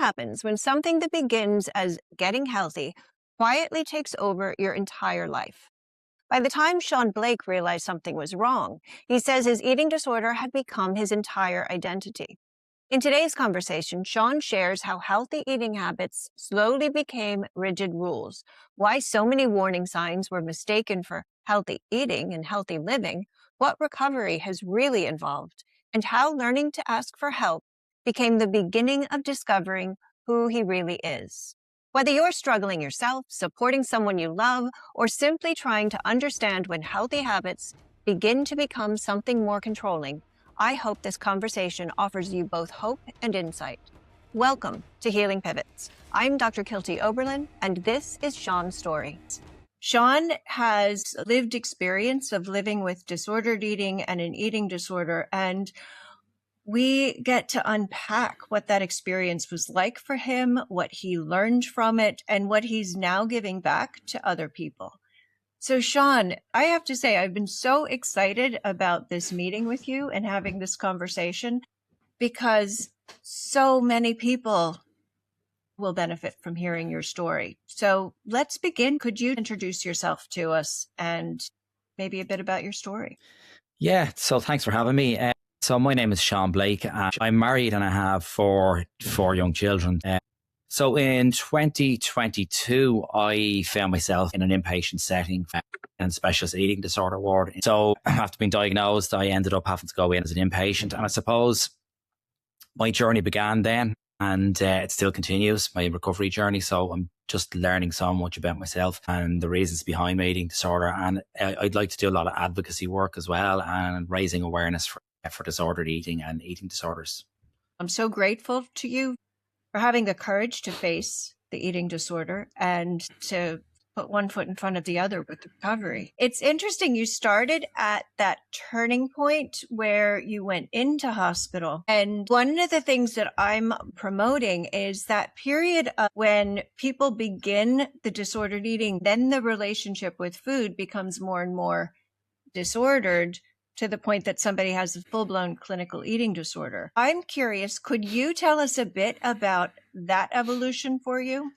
happens when something that begins as getting healthy quietly takes over your entire life? By the time Sean Blake realized something was wrong, he says his eating disorder had become his entire identity. In today's conversation, Sean shares how healthy eating habits slowly became rigid rules, why so many warning signs were mistaken for healthy eating and healthy living, what recovery has really involved, and how learning to ask for help became the beginning of discovering who he really is. Whether you're struggling yourself, supporting someone you love, or simply trying to understand when healthy habits begin to become something more controlling, I hope this conversation offers you both hope and insight. Welcome to Healing Pivots. I'm Dr. Kilty Oberlin, and this is Sean's story. Sean has lived experience of living with disordered eating and an eating disorder, and we get to unpack what that experience was like for him, what he learned from it, and what he's now giving back to other people. So, Sean, I have to say, I've been so excited about this meeting with you and having this conversation because so many people will benefit from hearing your story. So let's begin. Could you introduce yourself to us and maybe a bit about your story? Yeah, so thanks for having me. So my name is Sean Blake. I'm married and I have four young children. So in 2022, I found myself in an inpatient setting in a specialist eating disorder ward. So after being diagnosed, I ended up having to go in as an inpatient. And I suppose my journey began then and it still continues, my recovery journey. So I'm just learning so much about myself and the reasons behind my eating disorder. And I'd like to do a lot of advocacy work as well and raising awareness for disordered eating and eating disorders. I'm so grateful to you for having the courage to face the eating disorder and to put one foot in front of the other with recovery. It's interesting. You started at that turning point where you went into hospital. And one of the things that I'm promoting is that period of when people begin the disordered eating, then the relationship with food becomes more and more disordered to the point that somebody has a full-blown clinical eating disorder. I'm curious, could you tell us a bit about that evolution for you?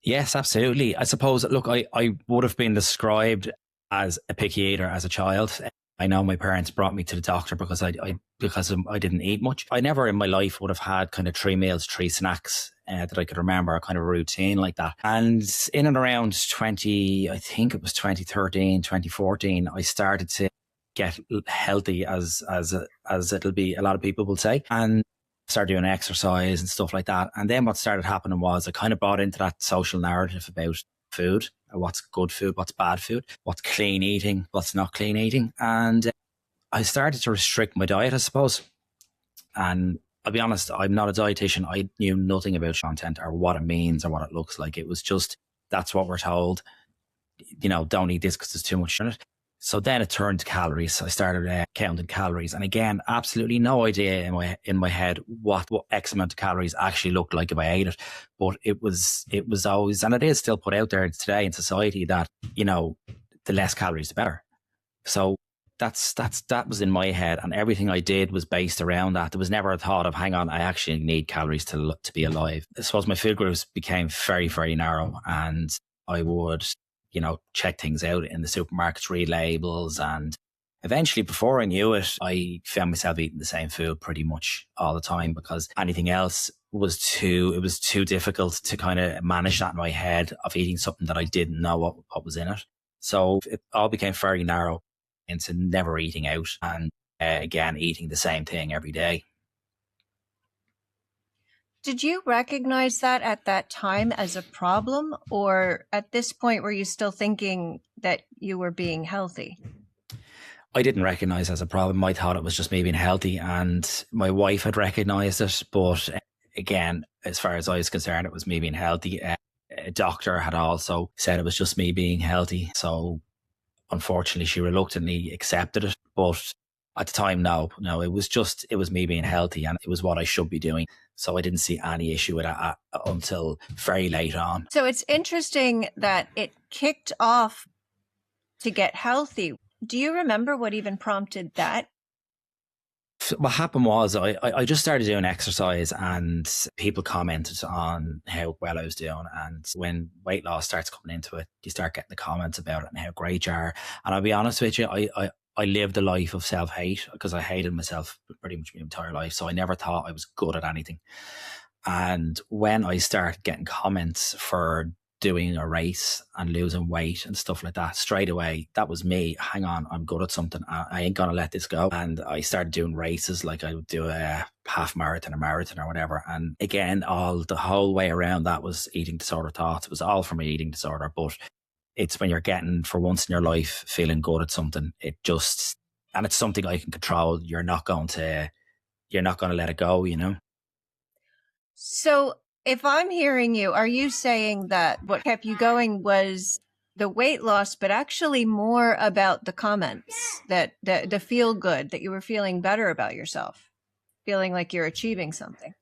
Yes, absolutely. I suppose, look, I would have been described as a picky eater as a child. I know my parents brought me to the doctor because I didn't eat much. I never in my life would have had kind of 3 meals, 3 snacks that I could remember, a kind of routine like that. And in and around 2013, 2014, I started to get healthy as it'll be, a lot of people will say, and started doing exercise and stuff like that. And then what started happening was I kind of bought into that social narrative about food, what's good food, what's bad food, what's clean eating, what's not clean eating. And I started to restrict my diet, I suppose. And I'll be honest, I'm not a dietitian. I knew nothing about content or what it means or what it looks like. It was just, that's what we're told. You know, don't eat this because there's too much in it. So then it turned to calories. I started counting calories. And again, absolutely no idea in my head what X amount of calories actually looked like if I ate it. But it was always, and it is still put out there today in society that, you know, the less calories, the better. So that was in my head, and everything I did was based around that. There was never a thought of, hang on, I actually need calories to be alive. I suppose my food groups became very, very narrow, and I would, you know, check things out in the supermarkets, read labels, and eventually, before I knew it, I found myself eating the same food pretty much all the time because anything else was too difficult to kind of manage that in my head of eating something that I didn't know what was in it. So it all became very narrow into never eating out and again, eating the same thing every day. Did you recognize that at that time as a problem, or at this point were you still thinking that you were being healthy? I didn't recognize it as a problem. I thought it was just me being healthy, and my wife had recognized it. But again, as far as I was concerned, it was me being healthy. A doctor had also said it was just me being healthy. So unfortunately, she reluctantly accepted it. But at the time, no, it was me being healthy, and it was what I should be doing. So I didn't see any issue with it until very late on. So it's interesting that it kicked off to get healthy. Do you remember what even prompted that? What happened was I just started doing exercise and people commented on how well I was doing. And when weight loss starts coming into it, you start getting the comments about it and how great you are. And I'll be honest with you, I lived a life of self-hate because I hated myself pretty much my entire life. So I never thought I was good at anything. And when I started getting comments for doing a race and losing weight and stuff like that, straight away, that was me. Hang on, I'm good at something. I ain't going to let this go. And I started doing races, like I would do a half marathon, a marathon or whatever. And again, the whole way around that was eating disorder thoughts. It was all from my eating disorder. But it's when you're getting, for once in your life, feeling good at something, and it's something I can control. You're not going to let it go, you know? So, if I'm hearing you, are you saying that what kept you going was the weight loss, but actually more about the comments, that the feel good, that you were feeling better about yourself, feeling like you're achieving something?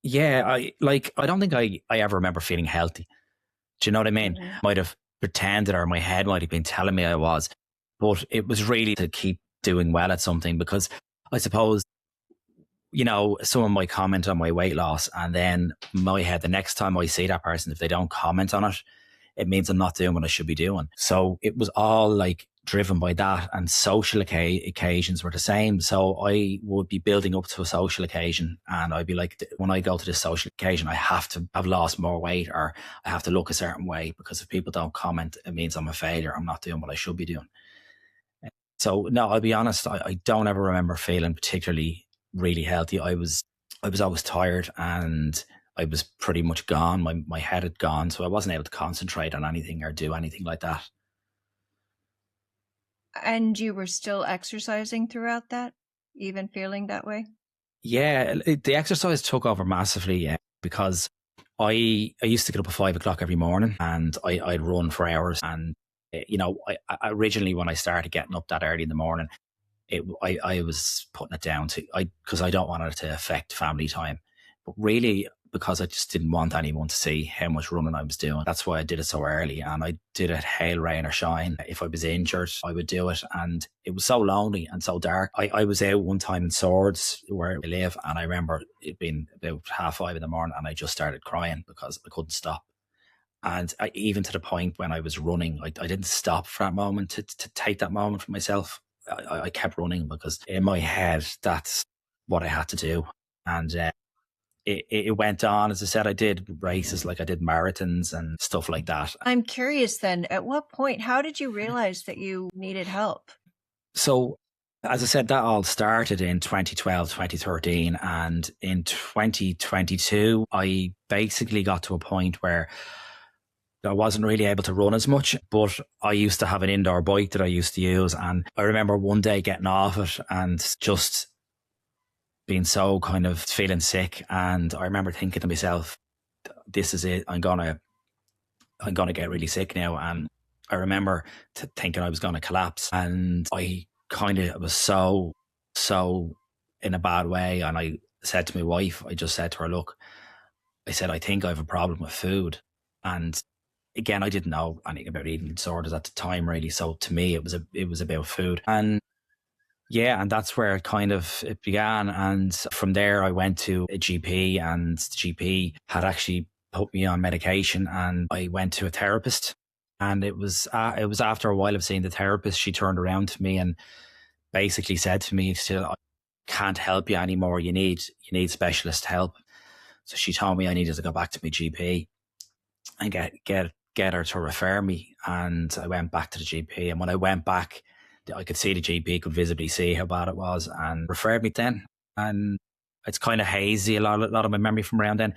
Yeah, I don't think I ever remember feeling healthy. Do you know what I mean? Mhm. Might have pretended, or my head might have been telling me I was, but it was really to keep doing well at something, because I suppose, you know, someone might comment on my weight loss, and then my head, the next time I see that person, if they don't comment on it, it means I'm not doing what I should be doing. So it was all like driven by that, and social occasions were the same. So I would be building up to a social occasion and I'd be like, when I go to this social occasion, I have to have lost more weight, or I have to look a certain way, because if people don't comment, it means I'm a failure. I'm not doing what I should be doing. So no, I'll be honest, I don't ever remember feeling particularly really healthy. I was always tired, and I was pretty much gone. My head had gone, so I wasn't able to concentrate on anything or do anything like that. And you were still exercising throughout that, even feeling that way? Yeah, the exercise took over massively, because I used to get up at 5 o'clock every morning, and I'd run for hours. And you know, I originally, when I started getting up that early in the morning, I was putting it down to, because I don't want it to affect family time, but really because I just didn't want anyone to see how much running I was doing. That's why I did it so early, and I did it hail, rain or shine. If I was injured, I would do it, and it was so lonely and so dark. I was out one time in Swords, where I live, and I remember it being about 5:30 in the morning, and I just started crying because I couldn't stop. And even to the point when I was running, I didn't stop for that moment to take that moment for myself. I kept running, because in my head, that's what I had to do. And it went on. As I said, I did races, like I did marathons and stuff like that. I'm curious then, at what point, how did you realize that you needed help? So, as I said, that all started in 2012, 2013. And in 2022, I basically got to a point where I wasn't really able to run as much, but I used to have an indoor bike that I used to use. And I remember one day getting off it and just being so kind of feeling sick. And I remember thinking to myself, this is it. I'm gonna get really sick now. And I remember thinking I was going to collapse. And I kind of was so in a bad way. And I said to my wife, I just said to her, look, I said, I think I have a problem with food. And again, I didn't know anything about eating disorders at the time, really. So to me, it was about food. And yeah, and that's where it began. And from there, I went to a GP, and the GP had actually put me on medication, and I went to a therapist. And it was after a while of seeing the therapist, she turned around to me and basically said to me, "Still, I can't help you anymore. You need specialist help." So she told me I needed to go back to my GP and get her to refer me. And I went back to the GP. And when I went back, I could see the GP could visibly see how bad it was, and referred me then. And it's kind of hazy, a lot of my memory from around then.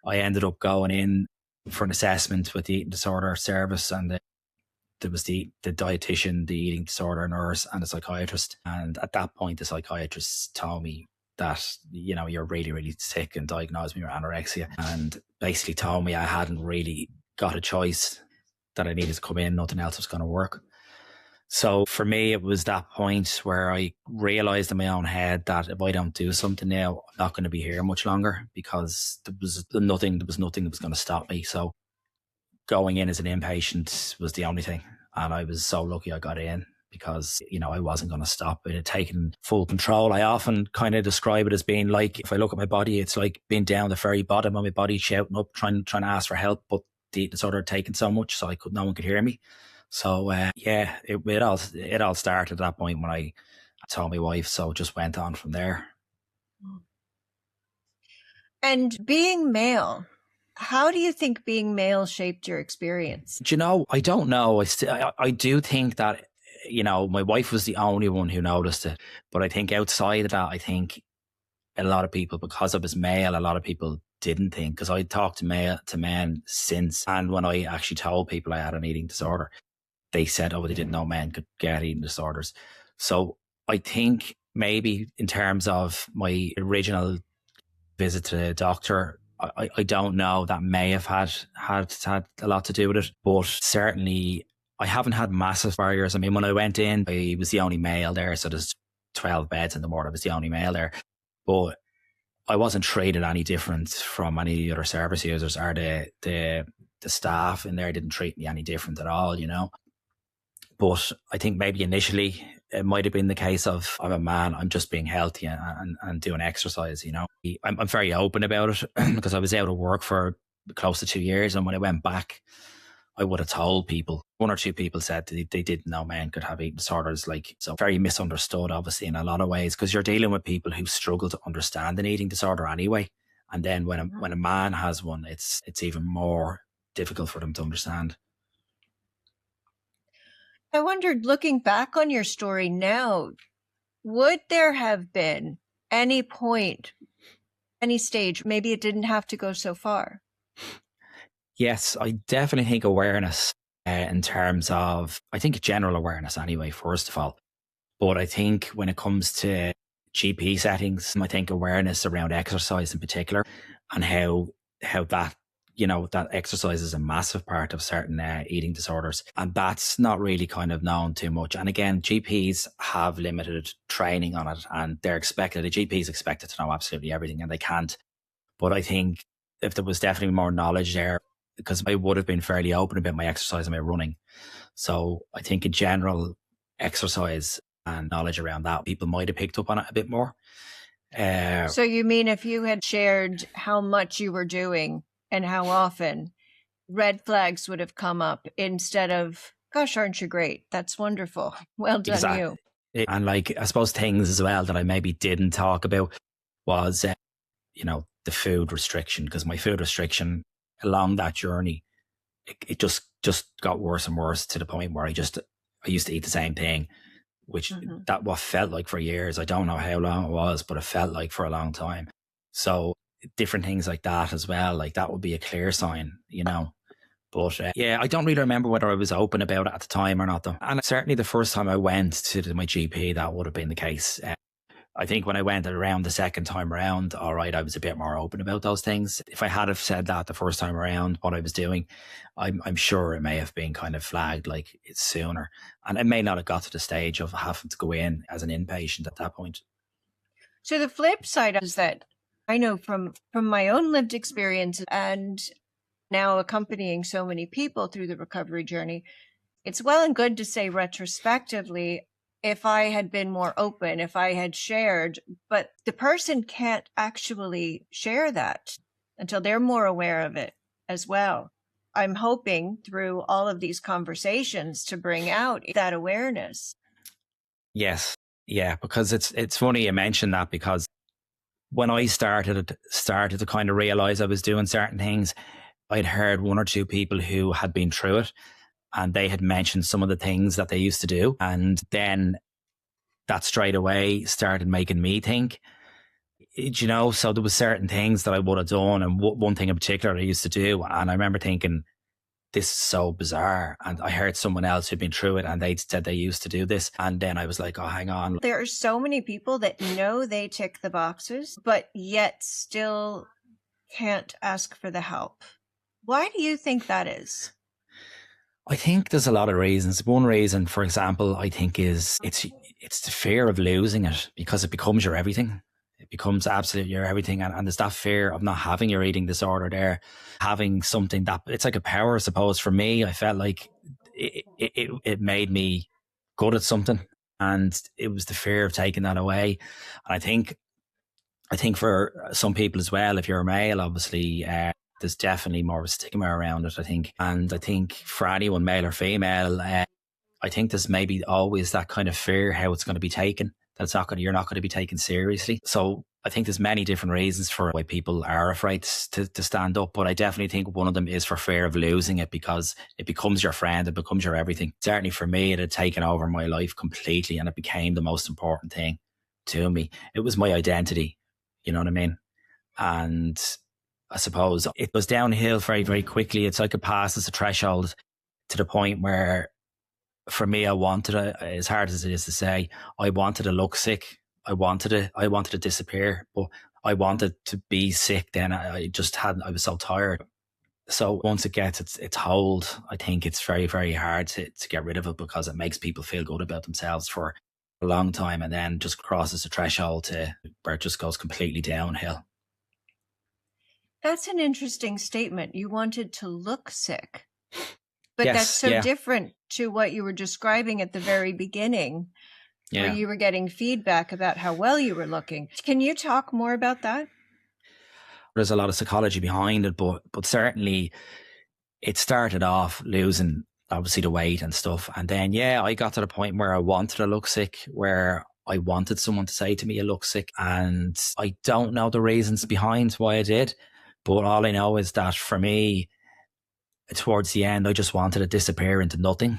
I ended up going in for an assessment with the eating disorder service, and there was the dietitian, the eating disorder nurse, and the psychiatrist. And at that point, the psychiatrist told me that, you know, you're really, really sick, and diagnosed me with anorexia, and basically told me I hadn't really got a choice, that I needed to come in, nothing else was going to work. So for me, it was that point where I realized in my own head that if I don't do something now, I'm not going to be here much longer, because there was nothing that was going to stop me. So going in as an inpatient was the only thing. And I was so lucky I got in. because, I wasn't going to stop. It had taken full control. I often kind of describe it as being like, if I look at my body, it's like being down the very bottom of my body, shouting up, trying to ask for help, but the eating disorder had taken so much, so no one could hear me. So it all started at that point when I told my wife. So it just went on from there. And being male, how do you think being male shaped your experience? I don't know. I do think that, my wife was the only one who noticed it. But I think outside of that, I think a lot of people, because I was male, a lot of people didn't think, because I talked to men since. And when I actually told people I had an eating disorder, they said, they didn't know men could get eating disorders. So I think maybe in terms of my original visit to the doctor, I don't know, that may have had a lot to do with it, but certainly I haven't had massive barriers. I mean, when I went in, I was the only male there, so there's 12 beds in the ward. I was the only male there, but I wasn't treated any different from any of the other service users, or the staff in there didn't treat me any different at all, But I think maybe initially it might have been the case of, I'm a man, I'm just being healthy and doing exercise, I'm very open about it because I was out of work for close to 2 years. And when I went back, I would have told people. One or two people said they didn't know men could have eating disorders. So very misunderstood, obviously, in a lot of ways, because you're dealing with people who struggle to understand an eating disorder anyway. And then when a man has one, it's even more difficult for them to understand. I wondered, looking back on your story now, would there have been any point, any stage, maybe it didn't have to go so far? Yes, I definitely think awareness in terms of, I think general awareness anyway, first of all. But I think when it comes to GP settings, I think awareness around exercise in particular, and how that, that exercise is a massive part of certain eating disorders. And that's not really kind of known too much. And again, GPs have limited training on it, and the GP is expected to know absolutely everything, and they can't. But I think if there was definitely more knowledge there, because I would have been fairly open about my exercise and my running. So I think in general, exercise and knowledge around that, people might have picked up on it a bit more. So you mean if you had shared how much you were doing and how often, red flags would have come up instead of, gosh, aren't you great? That's wonderful. Well done, exactly. you. And I suppose things as well that I maybe didn't talk about was, the food restriction, because my food restriction along that journey, it just got worse and worse, to the point where I used to eat the same thing, which that what felt like for years. I don't know how long it was, but it felt like for a long time. So different things like that as well, like that would be a clear sign, But I don't really remember whether I was open about it at the time or not, though. And certainly the first time I went to my GP, that would have been the case. I think when I went around the second time around, all right, I was a bit more open about those things. If I had have said that the first time around, what I was doing, I'm sure it may have been kind of flagged like it's sooner. And it may not have got to the stage of having to go in as an inpatient at that point. So the flip side is that I know from my own lived experience, and now accompanying so many people through the recovery journey, it's well and good to say retrospectively, if I had been more open, if I had shared, but the person can't actually share that until they're more aware of it as well. I'm hoping through all of these conversations to bring out that awareness. Yes. Yeah, because it's funny you mentioned that, because when I started to kind of realize I was doing certain things, I'd heard one or two people who had been through it, and they had mentioned some of the things that they used to do. And then that straight away started making me think, so there was certain things that I would have done. And one thing in particular I used to do, and I remember thinking, this is so bizarre. And I heard someone else who'd been through it, and they said they used to do this. And then I was like, oh, hang on. There are so many people that know they tick the boxes, but yet still can't ask for the help. Why do you think that is? I think there's a lot of reasons. One reason, for example, I think is it's the fear of losing it, because it becomes your everything. It becomes absolutely your everything. And there's that fear of not having your eating disorder there, having something that, it's like a power, I suppose. For me, I felt like it made me good at something, and it was the fear of taking that away. And I think for some people as well, if you're a male, obviously, there's definitely more of a stigma around it, I think. And I think for anyone, male or female, I think there's maybe always that kind of fear how it's going to be taken. You're not going to be taken seriously. So I think there's many different reasons for why people are afraid to stand up. But I definitely think one of them is for fear of losing it, because it becomes your friend, it becomes your everything. Certainly for me, it had taken over my life completely, and it became the most important thing to me. It was my identity. You know what I mean? And I suppose it goes downhill very, very quickly. It's like it passes a threshold to the point where, for me, I wanted it, as hard as it is to say, I wanted to look sick. I wanted to disappear, but I wanted to be sick. Then I was so tired. So once it gets its hold, I think it's very, very hard to get rid of it, because it makes people feel good about themselves for a long time, and then just crosses a threshold to where it just goes completely downhill. That's an interesting statement. You wanted to look sick. But Yes, that's so different to what you were describing at the very beginning, where you were getting feedback about how well you were looking. Can you talk more about that? There's a lot of psychology behind it, but certainly it started off losing, obviously, the weight and stuff. And then, I got to the point where I wanted to look sick, where I wanted someone to say to me, "You look sick." And I don't know the reasons behind why I did, but all I know is that for me, towards the end, I just wanted to disappear into nothing.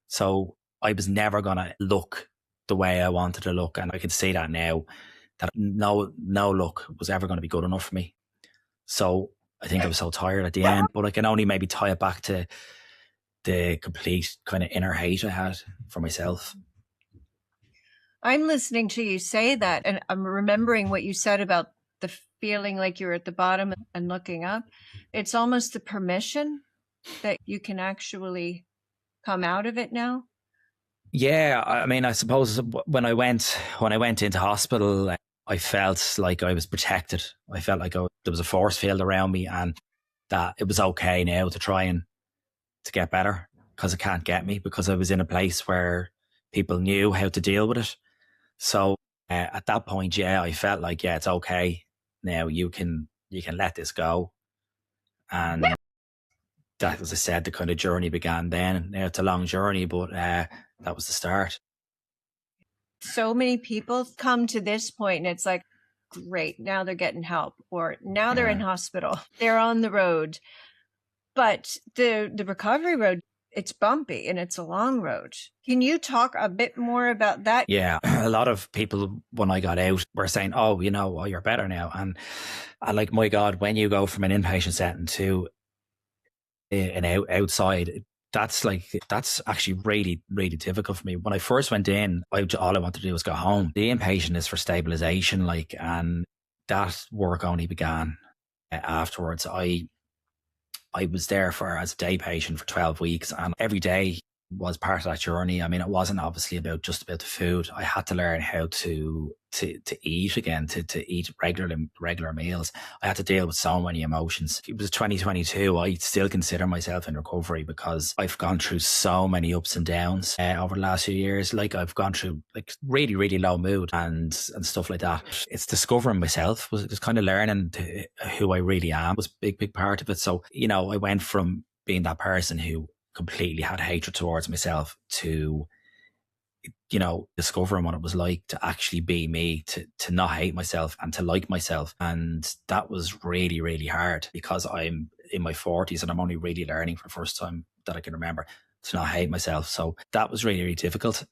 So I was never going to look the way I wanted to look. And I can see that now, that no look was ever going to be good enough for me. So I think I was so tired at the end, but I can only maybe tie it back to the complete kind of inner hate I had for myself. I'm listening to you say that, and I'm remembering what you said about the feeling like you're at the bottom and looking up. It's almost the permission that you can actually come out of it now. Yeah, I mean, I suppose when I went into hospital, I felt like I was protected. I felt like there was a force field around me, and that it was okay now to try and to get better, because it can't get me, because I was in a place where people knew how to deal with it. So at that point, I felt like, it's okay now. You can let this go. And that, as I said, the kind of journey began then. Now it's a long journey, but that was the start. So many people come to this point and it's like, great, now they're getting help, or now they're in hospital, they're on the road. But the recovery road, it's bumpy and it's a long road. Can you talk a bit more about that? Yeah, a lot of people, when I got out, were saying, "Oh, you're better now." And I like, my God, when you go from an inpatient setting to an outside, that's actually really, really difficult for me. When I first went in, all I wanted to do was go home. The inpatient is for stabilization, and that work only began afterwards. I was there as a day patient for 12 weeks, and every day was part of that journey. I mean, it wasn't obviously just about the food. I had to learn how to eat again, to eat regular meals. I had to deal with so many emotions. It was 2022. I still consider myself in recovery, because I've gone through so many ups and downs over the last few years. Like, I've gone through really, really low mood and stuff like that. It's discovering myself, was just kind of learning who I really am, was a big part of it. So, I went from being that person who completely had hatred towards myself to, discovering what it was like to actually be me, to not hate myself and to like myself. And that was really, really hard, because I'm in my 40s and I'm only really learning for the first time that I can remember to not hate myself. So that was really, really difficult.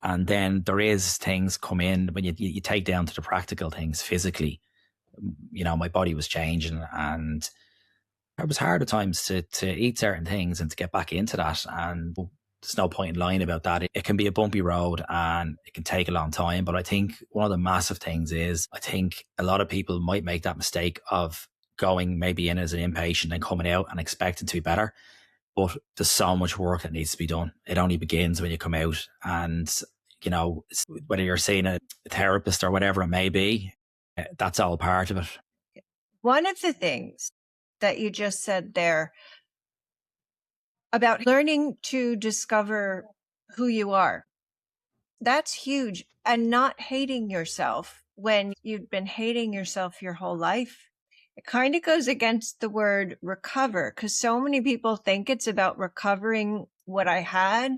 And then there is things come in when you take down to the practical things physically. My body was changing, and it was hard at times to eat certain things and to get back into that. And there's no point in lying about that. It can be a bumpy road and it can take a long time. But I think one of the massive things is, I think a lot of people might make that mistake of going maybe in as an inpatient and coming out and expecting to be better. But there's so much work that needs to be done. It only begins when you come out. And, whether you're seeing a therapist or whatever it may be, that's all part of it. One of the things that you just said there about learning to discover who you are. That's huge. And not hating yourself when you've been hating yourself your whole life. It kind of goes against the word recover, because so many people think it's about recovering what I had.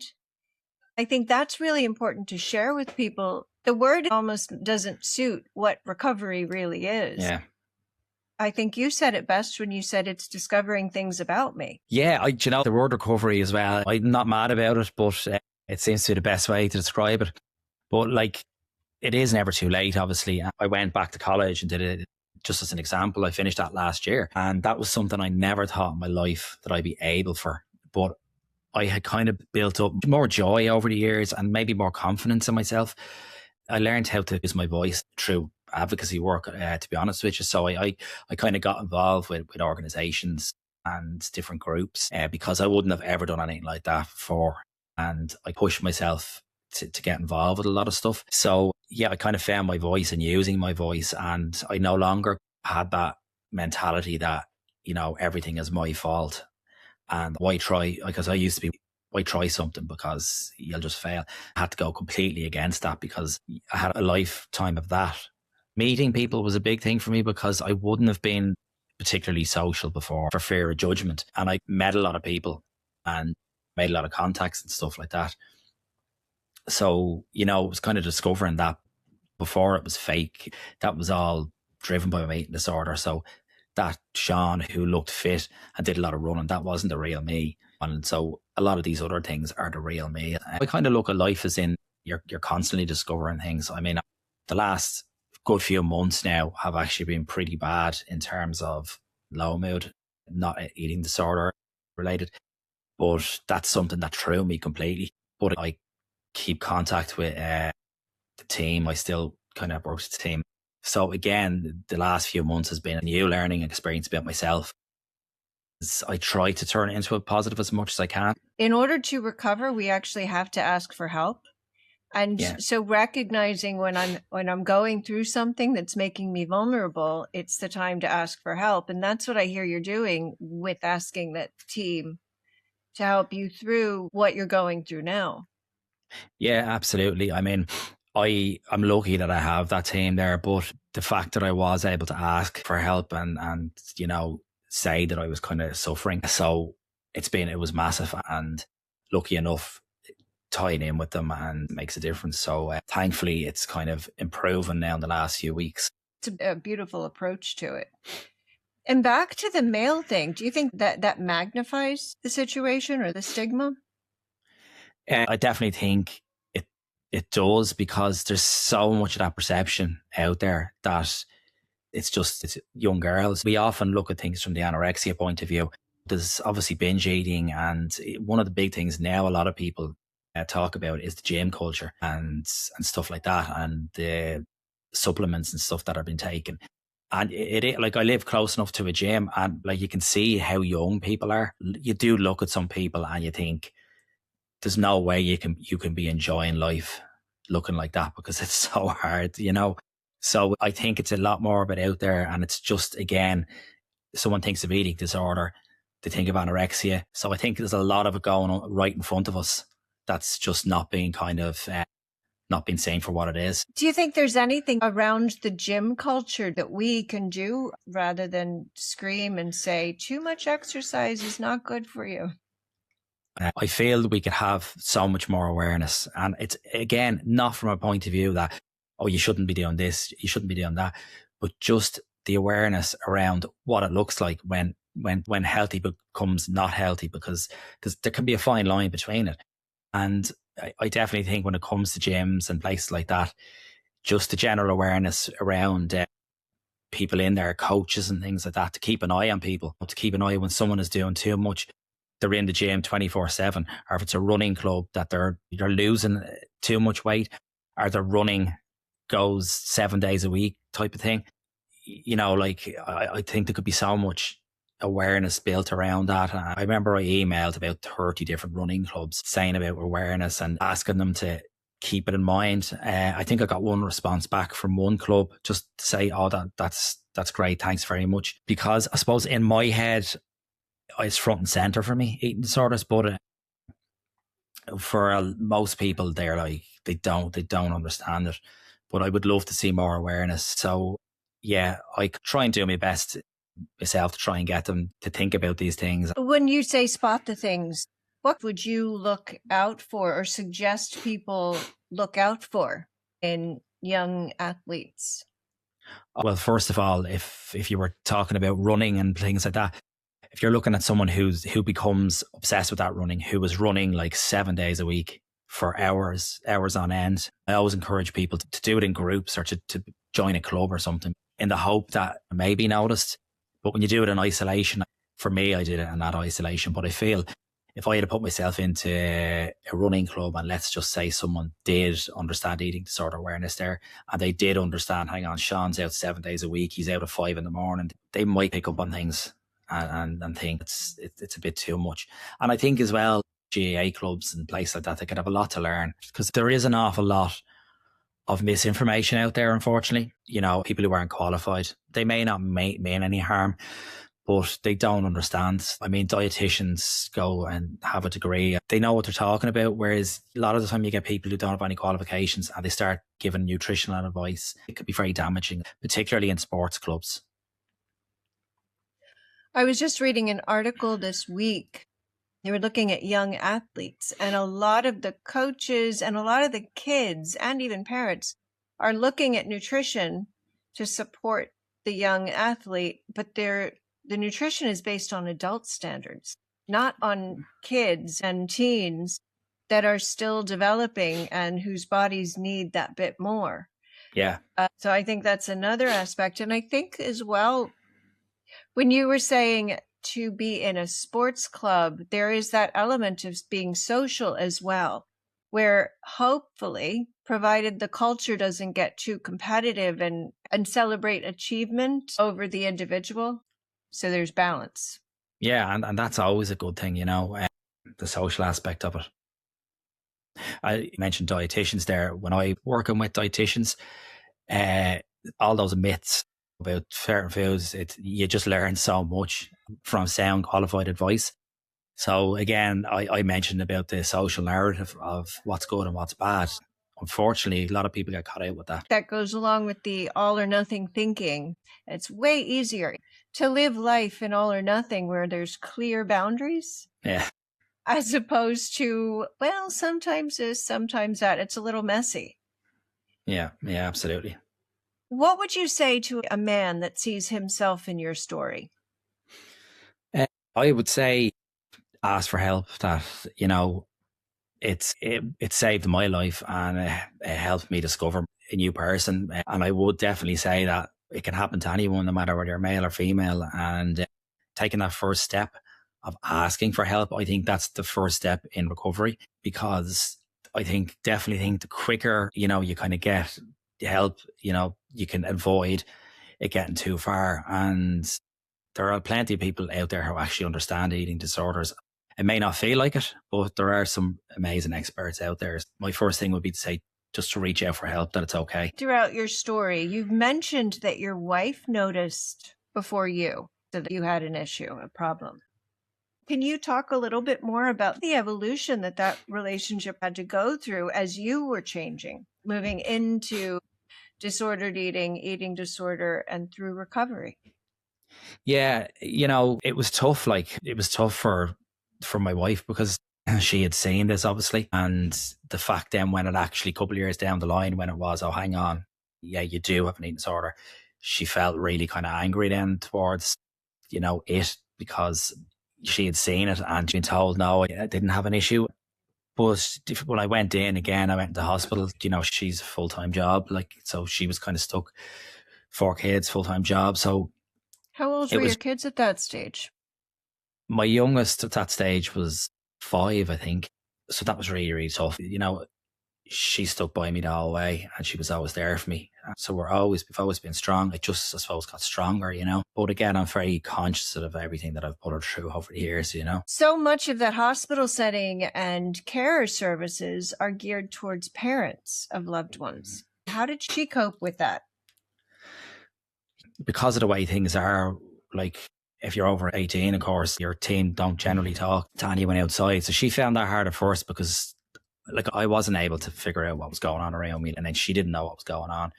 I think that's really important to share with people. The word almost doesn't suit what recovery really is. Yeah. I think you said it best when you said it's discovering things about me. Yeah, the word recovery as well, I'm not mad about it, but it seems to be the best way to describe it. But like, it is never too late, obviously. I went back to college and did it. Just as an example, I finished that last year. And that was something I never thought in my life that I'd be able for. But I had kind of built up more joy over the years and maybe more confidence in myself. I learned how to use my voice through advocacy work, to be honest with you. So I kind of got involved with organisations and different groups because I wouldn't have ever done anything like that before. And I pushed myself to get involved with a lot of stuff. So yeah, I kind of found my voice and using my voice, and I no longer had that mentality that, everything is my fault. And why try? Because I used to be, why try something because you'll just fail. I had to go completely against that because I had a lifetime of that. Meeting people was a big thing for me because I wouldn't have been particularly social before for fear of judgment. And I met a lot of people and made a lot of contacts and stuff like that. So, it was kind of discovering that before it was fake. That was all driven by my eating disorder. So that Sean who looked fit and did a lot of running, that wasn't the real me. And so a lot of these other things are the real me. I kind of look at life as in you're constantly discovering things. I mean, the last good few months now have actually been pretty bad in terms of low mood, not eating disorder related. But that's something that threw me completely. But I keep contact with the team. I still kind of work with the team. So again, the last few months has been a new learning experience about myself. I try to turn it into a positive as much as I can. In order to recover, we actually have to ask for help. And so recognizing when I'm going through something that's making me vulnerable, it's the time to ask for help. And that's what I hear you're doing with asking that team to help you through what you're going through now. Yeah, absolutely. I mean, I'm lucky that I have that team there, but the fact that I was able to ask for help and say that I was kind of suffering. So it was massive, and lucky enough, tying in with them and makes a difference. So thankfully it's kind of improving now in the last few weeks. It's a beautiful approach to it. And back to the male thing, do you think that magnifies the situation or the stigma? I definitely think it does, because there's so much of that perception out there that it's young girls. We often look at things from the anorexia point of view. There's obviously binge eating, and one of the big things now a lot of people talk about is the gym culture and stuff like that, and the supplements and stuff that have been taken. And it like, I live close enough to a gym, and like, you can see how young people are. You do look at some people and you think there's no way you can be enjoying life looking like that, because it's so hard, So I think it's a lot more of it out there, and it's just, again, someone thinks of eating disorder, they think of anorexia. So I think there's a lot of it going on right in front of us that's just not being not being seen for what it is. Do you think there's anything around the gym culture that we can do rather than scream and say too much exercise is not good for you? I feel that we could have so much more awareness, and it's, again, not from a point of view that, oh, you shouldn't be doing this, you shouldn't be doing that, but just the awareness around what it looks like when healthy becomes not healthy, because there can be a fine line between it. And I definitely think when it comes to gyms and places like that, just the general awareness around people in there, coaches and things like that, to keep an eye on people, to keep an eye when someone is doing too much. They're in the gym 24/7, or if it's a running club that they're losing too much weight, or their running goes 7 days a week type of thing. I think there could be so much awareness built around that. And I remember I emailed about 30 different running clubs saying about awareness and asking them to keep it in mind. I think I got one response back from one club just to say, oh, that's great, thanks very much. Because I suppose in my head, it's front and center for me, eating disorders, but For most people, they don't understand it. But I would love to see more awareness. So yeah, I try and do my best myself to try and get them to think about these things. When you say spot the things, what would you look out for or suggest people look out for in young athletes? Well, first of all, if you were talking about running and things like that, if you're looking at someone who becomes obsessed with that running, who was running like 7 days a week for hours on end, I always encourage people to do it in groups or to join a club or something in the hope that it may be noticed. But when you do it in isolation, for me, I did it in that isolation. But I feel if I had to put myself into a running club, and let's just say someone did understand eating disorder awareness there, and they did understand, hang on, Sean's out 7 days a week, he's out at 5 a.m, they might pick up on things and think it's a bit too much. And I think as well, GAA clubs and places like that, they could have a lot to learn, because there is an awful lot of misinformation out there, unfortunately. You know, people who aren't qualified, they may not mean any harm, but they don't understand. I mean, dietitians go and have a degree. They know what they're talking about, whereas a lot of the time you get people who don't have any qualifications and they start giving nutritional advice. It could be very damaging, particularly in sports clubs. I was just reading an article this week. They were looking at young athletes, and a lot of the coaches and a lot of the kids and even parents are looking at nutrition to support the young athlete, but the nutrition is based on adult standards, not on kids and teens that are still developing and whose bodies need that bit more. Yeah. So I think that's another aspect. And I think as well, when you were saying to be in a sports club, there is that element of being social as well, where hopefully, provided the culture doesn't get too competitive and celebrate achievement over the individual, so there's balance. Yeah, and that's always a good thing, you know, the social aspect of it. I mentioned dietitians there. When I working with dietitians, all those myths about certain foods, you just learn so much from sound qualified advice. So again, I mentioned about the social narrative of what's good and what's bad. Unfortunately, a lot of people get caught out with that. That goes along with the all or nothing thinking. It's way easier to live life in all or nothing where there's clear boundaries. Yeah. As opposed to, well, sometimes this, sometimes that. It's a little messy. Yeah, absolutely. What would you say to a man that sees himself in your story? I would say ask for help. That, you know, it saved my life, and it helped me discover a new person. And I would definitely say that it can happen to anyone, no matter whether you're male or female. And taking that first step of asking for help, I think that's the first step in recovery, because I definitely think the quicker, you know, you kind of get help, you know, you can avoid it getting too far. And there are plenty of people out there who actually understand eating disorders. It may not feel like it, but there are some amazing experts out there. My first thing would be to say, just to reach out for help, that it's okay. Throughout your story, you've mentioned that your wife noticed before you that you had an issue, a problem. Can you talk a little bit more about the evolution that relationship had to go through as you were changing, moving into disordered eating, eating disorder, and through recovery? Yeah, you know, it was tough. Like, it was tough for my wife, because she had seen this, obviously. And the fact then, when it actually, a couple of years down the line, when it was, oh, hang on, yeah, you do have an eating disorder, she felt really kind of angry then towards, you know, it, because she had seen it and been told, no, I didn't have an issue. But when I went in again, I went to hospital. You know, she's a full-time job, like, so she was kind of stuck. 4 kids, full-time job. So how old were your kids at that stage? My youngest at that stage was 5, I think. So that was really, really tough. You know, she stuck by me the whole way, and she was always there for me. So we've always been strong. It just, I suppose, got stronger, you know. But again, I'm very conscious of everything that I've put her through over the years, you know. So much of that hospital setting and care services are geared towards parents of loved ones. How did she cope with that? Because of the way things are, like, if you're over 18, of course, your team don't generally talk to anyone outside. So she found that hard at first, because like I wasn't able to figure out what was going on around me, and then she didn't know what was going on.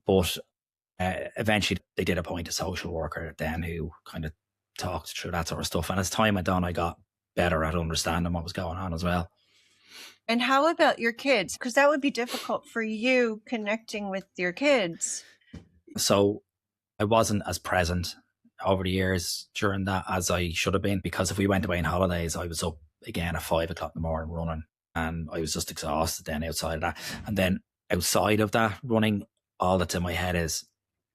But eventually they did appoint a social worker then who kind of talked through that sort of stuff. And as time went on, I got better at understanding what was going on as well. And how about your kids? Because that would be difficult for you connecting with your kids. So I wasn't as present over the years during that as I should have been, because if we went away on holidays, I was up again at 5 o'clock in the morning running, and I was just exhausted then outside of that. And then outside of that running, all that's in my head is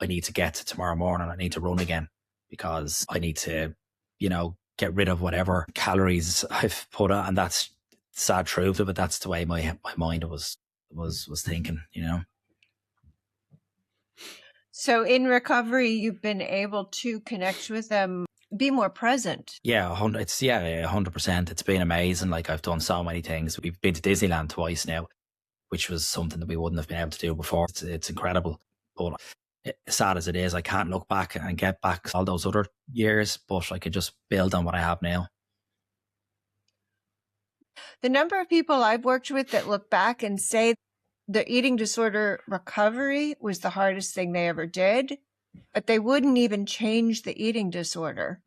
I need to get to tomorrow morning. I need to run again because I need to, get rid of whatever calories I've put on. And that's the sad truth of it. That's the way my mind was thinking, So in recovery, you've been able to connect with them, be more present. Yeah, 100%. It's been amazing. Like, I've done so many things. We've been to Disneyland twice now, which was something that we wouldn't have been able to do before. It's incredible. But sad as it is, I can't look back and get back all those other years, but I could just build on what I have now. The number of people I've worked with that look back and say the eating disorder recovery was the hardest thing they ever did, but they wouldn't even change the eating disorder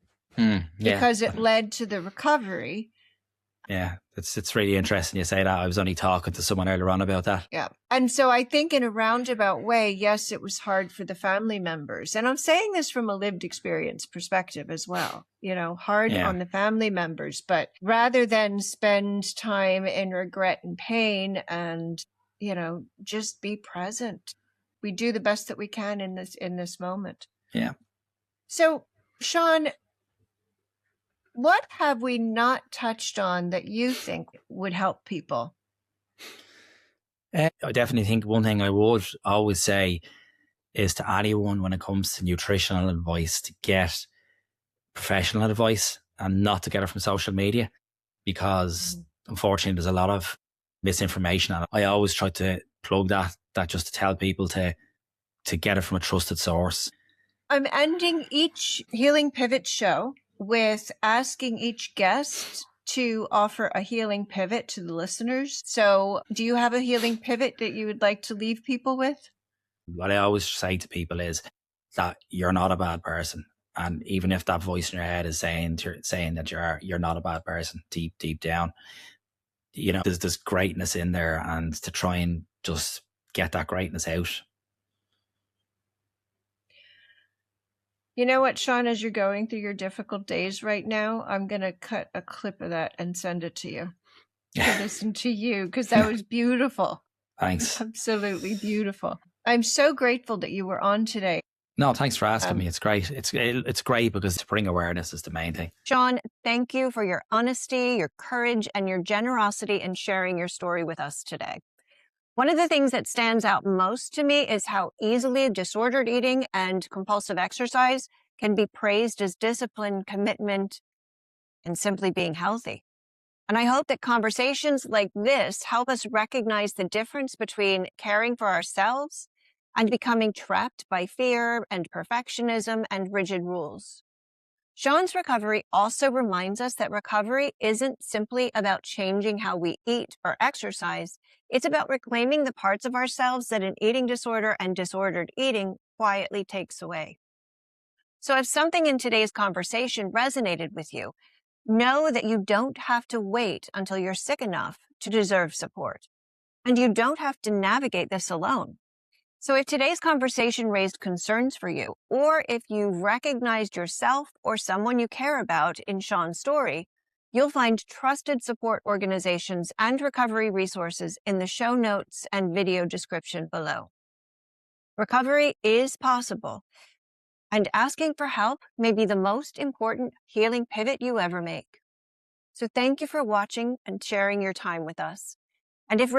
because it led to the recovery. Yeah, it's really interesting you say that. I was only talking to someone earlier on about that. Yeah. And so I think in a roundabout way, yes, it was hard for the family members. And I'm saying this from a lived experience perspective as well, hard on the family members. But rather than spend time in regret and pain and, just be present, we do the best that we can in this moment. Yeah. So, Sean, what have we not touched on that you think would help people? I definitely think one thing I would always say is to anyone when it comes to nutritional advice to get professional advice and not to get it from social media, because unfortunately there's a lot of misinformation. And I always try to plug that just to tell people to get it from a trusted source. I'm ending each Healing Pivot show with asking each guest to offer a healing pivot to the listeners. So do you have a healing pivot that you would like to leave people with? What I always say to people is that you're not a bad person. And even if that voice in your head is saying that you're not a bad person, deep down, there's greatness in there, and to try and just get that greatness out. You know what, Sean, as you're going through your difficult days right now, I'm going to cut a clip of that and send it to you to listen to you, because that was beautiful. Thanks. Absolutely beautiful. I'm so grateful that you were on today. No, thanks for asking me. It's great. It's great because to bring awareness is the main thing. Sean, thank you for your honesty, your courage, and your generosity in sharing your story with us today. One of the things that stands out most to me is how easily disordered eating and compulsive exercise can be praised as discipline, commitment, and simply being healthy. And I hope that conversations like this help us recognize the difference between caring for ourselves and becoming trapped by fear and perfectionism and rigid rules. Sean's recovery also reminds us that recovery isn't simply about changing how we eat or exercise. It's about reclaiming the parts of ourselves that an eating disorder and disordered eating quietly takes away. So if something in today's conversation resonated with you, know that you don't have to wait until you're sick enough to deserve support. And you don't have to navigate this alone. So if today's conversation raised concerns for you, or if you've recognized yourself or someone you care about in Sean's story, you'll find trusted support organizations and recovery resources in the show notes and video description below. Recovery is possible, and asking for help may be the most important healing pivot you ever make. So thank you for watching and sharing your time with us. And if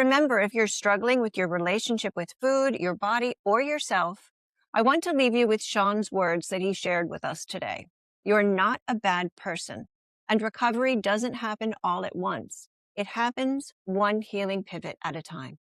you're struggling with your relationship with food, your body, or yourself, I want to leave you with Sean's words that he shared with us today. You're not a bad person, and recovery doesn't happen all at once. It happens one healing pivot at a time.